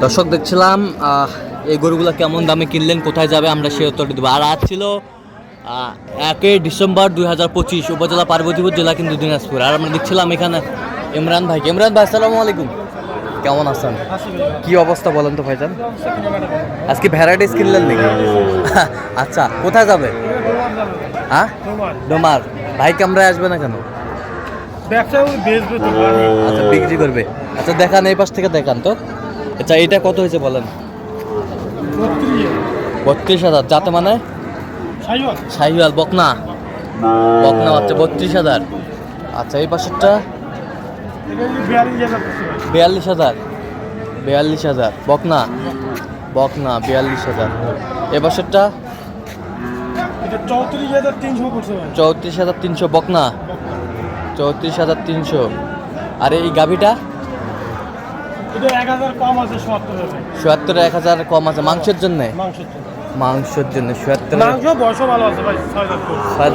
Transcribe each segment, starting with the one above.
দর্শক দেখছিলাম এই গরুগুলো কেমন দামে কিনলেন, কোথায় যাবে আমরা সে উত্তরটি দেবো। আর আজ ছিল 1 ডিসেম্বর 2025, উপজেলা পার্বতীপুর, জেলা কিন্তু দিনাজপুর। আর আমরা দেখছিলাম এখানে ইমরান ভাই। ইমরান ভাই আসসালামু আলাইকুম, কেমন আছেন? কি অবস্থা বলেন তো ভাইজান? আজকে ভ্যারাইটিস কিনলেন নাকি? আচ্ছা, কোথায় যাবে? হ্যাঁ, ডোমার। ভাই ক্যামেরায় আসবে না কেন? আচ্ছা, বিক্রি করবে। আচ্ছা দেখান, এই পাশ থেকে দেখান তো। আচ্ছা, এটা কত হয়েছে বলেন? 32,000। যাতে মানে শাহিওয়াল বকনা বকনা বাচ্চা 32,000। আচ্ছা, এই পাশেরটা 42,000। 42,000 বকনা বকনা 42,000। এ পাশেরটা 34,300 বকনা 34,300। আর এই গাভিটা 77 1,000 কম আছে মাংসের জন্য। মাংসের জন্য 77। 6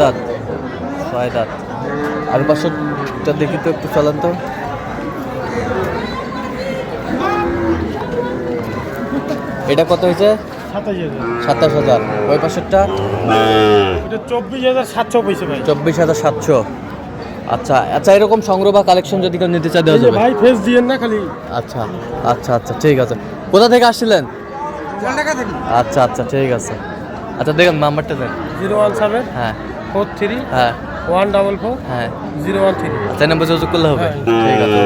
দাঁত। আর পাশেরটা দেখি তো একটু, চলেন তো। এটা কত হয়েছে? 27,000। ওই পাশেরটা 24,700। আচ্ছা আচ্ছা, এরকম সংগ্রহ বা কালেকশন যদি কেউ নিতে চায় দেওয়া যাবে ভাই, ফেস দিয়েন না খালি। আচ্ছা আচ্ছা আচ্ছা, ঠিক আছে। কোথা থেকে আসছিলেন? আচ্ছা আচ্ছা, ঠিক আছে। আচ্ছা দেখেন, নাম্বারটা দেন। 017 হ্যাঁ 43 হ্যাঁ 144 হ্যাঁ 013। আচ্ছা, নাম্বার যোগাযোগ করলে হবে। ঠিক আছে।